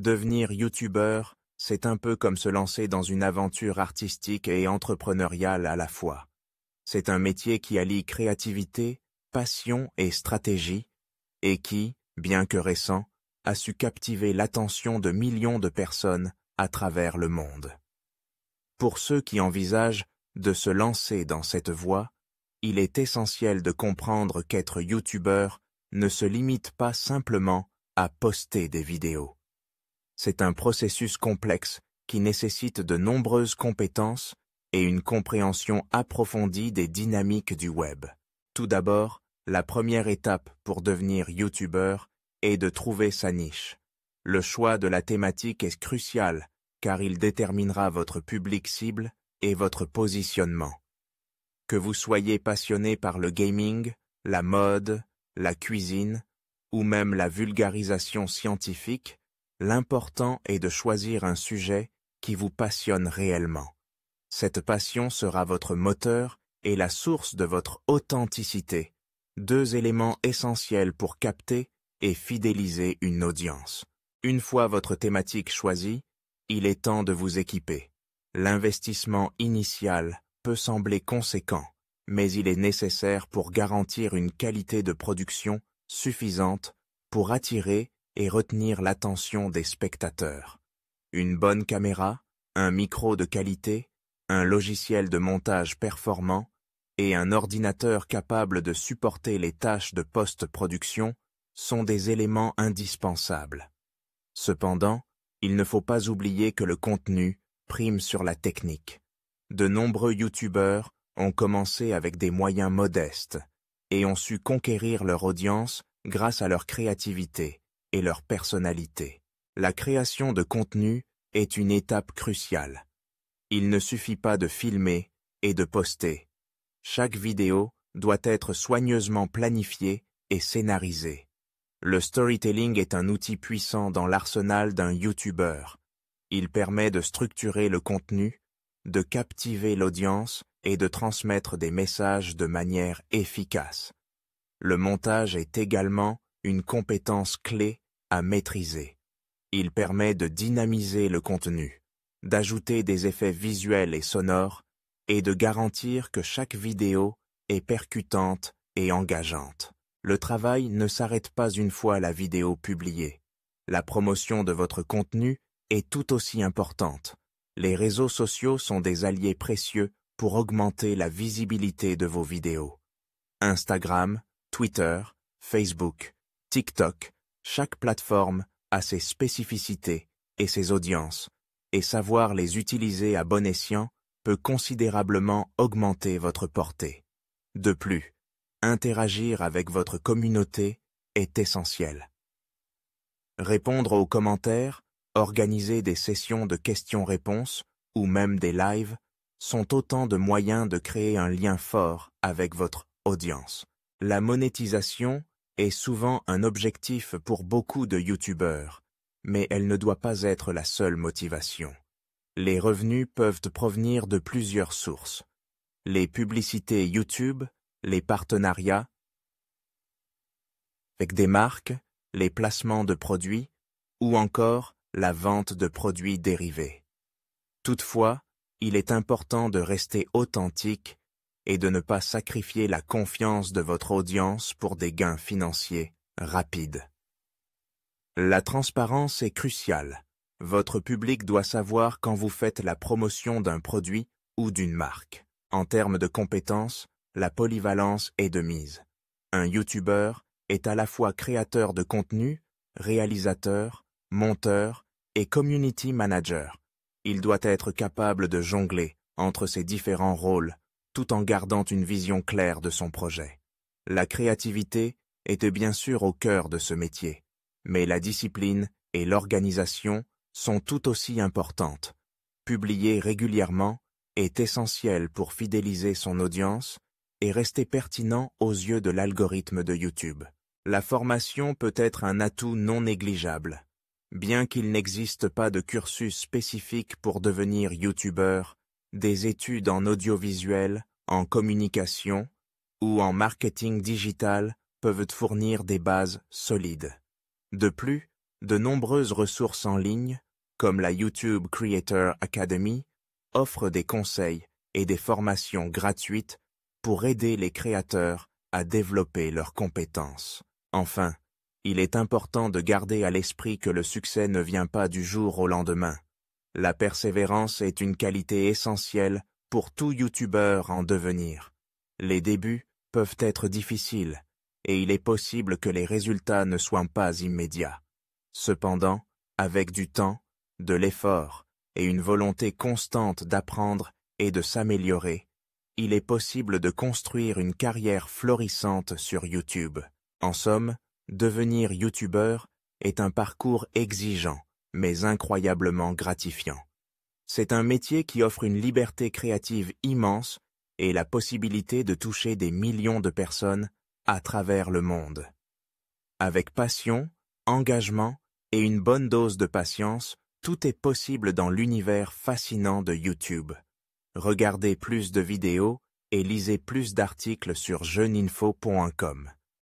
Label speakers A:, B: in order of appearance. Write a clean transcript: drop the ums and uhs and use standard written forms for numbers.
A: Devenir youtubeur, c'est un peu comme se lancer dans une aventure artistique et entrepreneuriale à la fois. C'est un métier qui allie créativité, passion et stratégie, et qui, bien que récent, a su captiver l'attention de millions de personnes à travers le monde. Pour ceux qui envisagent de se lancer dans cette voie, il est essentiel de comprendre qu'être youtubeur ne se limite pas simplement à poster des vidéos. C'est un processus complexe qui nécessite de nombreuses compétences et une compréhension approfondie des dynamiques du web. Tout d'abord, la première étape pour devenir youtubeur est de trouver sa niche. Le choix de la thématique est crucial car il déterminera votre public cible et votre positionnement. Que vous soyez passionné par le gaming, la mode, la cuisine ou même la vulgarisation scientifique, l'important est de choisir un sujet qui vous passionne réellement. Cette passion sera votre moteur et la source de votre authenticité, deux éléments essentiels pour capter et fidéliser une audience. Une fois votre thématique choisie, il est temps de vous équiper. L'investissement initial peut sembler conséquent, mais il est nécessaire pour garantir une qualité de production suffisante pour attirer et retenir l'attention des spectateurs. Une bonne caméra, un micro de qualité, un logiciel de montage performant et un ordinateur capable de supporter les tâches de post-production sont des éléments indispensables. Cependant, il ne faut pas oublier que le contenu prime sur la technique. De nombreux youtubeurs ont commencé avec des moyens modestes et ont su conquérir leur audience grâce à leur créativité et leur personnalité. La création de contenu est une étape cruciale. Il ne suffit pas de filmer et de poster. Chaque vidéo doit être soigneusement planifiée et scénarisée. Le storytelling est un outil puissant dans l'arsenal d'un youtubeur. Il permet de structurer le contenu, de captiver l'audience et de transmettre des messages de manière efficace. Le montage est également une compétence clé à maîtriser. Il permet de dynamiser le contenu, d'ajouter des effets visuels et sonores et de garantir que chaque vidéo est percutante et engageante. Le travail ne s'arrête pas une fois la vidéo publiée. La promotion de votre contenu est tout aussi importante. Les réseaux sociaux sont des alliés précieux pour augmenter la visibilité de vos vidéos. Instagram, Twitter, Facebook, TikTok, chaque plateforme a ses spécificités et ses audiences, et savoir les utiliser à bon escient peut considérablement augmenter votre portée. De plus, interagir avec votre communauté est essentiel. Répondre aux commentaires, organiser des sessions de questions-réponses ou même des lives sont autant de moyens de créer un lien fort avec votre audience. La monétisation est souvent un objectif pour beaucoup de youtubeurs, mais elle ne doit pas être la seule motivation. Les revenus peuvent provenir de plusieurs sources. Les publicités YouTube, les partenariats avec des marques, les placements de produits ou encore la vente de produits dérivés. Toutefois, il est important de rester authentique et de ne pas sacrifier la confiance de votre audience pour des gains financiers rapides. La transparence est cruciale. Votre public doit savoir quand vous faites la promotion d'un produit ou d'une marque. En termes de compétences, la polyvalence est de mise. Un youtubeur est à la fois créateur de contenu, réalisateur, monteur et community manager. Il doit être capable de jongler entre ces différents rôles tout en gardant une vision claire de son projet. La créativité est bien sûr au cœur de ce métier, mais la discipline et l'organisation sont tout aussi importantes. Publier régulièrement est essentiel pour fidéliser son audience et rester pertinent aux yeux de l'algorithme de YouTube. La formation peut être un atout non négligeable. Bien qu'il n'existe pas de cursus spécifique pour devenir youtubeur, des études en audiovisuel, en communication ou en marketing digital peuvent fournir des bases solides. De plus, De nombreuses ressources en ligne, comme la YouTube Creator Academy, offrent des conseils et des formations gratuites pour aider les créateurs à développer leurs compétences. Enfin, il est important de garder à l'esprit que le succès ne vient pas du jour au lendemain. La persévérance est une qualité essentielle pour tout YouTubeur en devenir. Les débuts peuvent être difficiles, et il est possible que les résultats ne soient pas immédiats. Cependant, avec du temps, de l'effort et une volonté constante d'apprendre et de s'améliorer, il est possible de construire une carrière florissante sur YouTube. En somme, devenir YouTubeur est un parcours exigeant, mais incroyablement gratifiant. C'est un métier qui offre une liberté créative immense et la possibilité de toucher des millions de personnes à travers le monde. Avec passion, engagement et une bonne dose de patience, tout est possible dans l'univers fascinant de YouTube. Regardez plus de vidéos et lisez plus d'articles sur jeuninfo.com.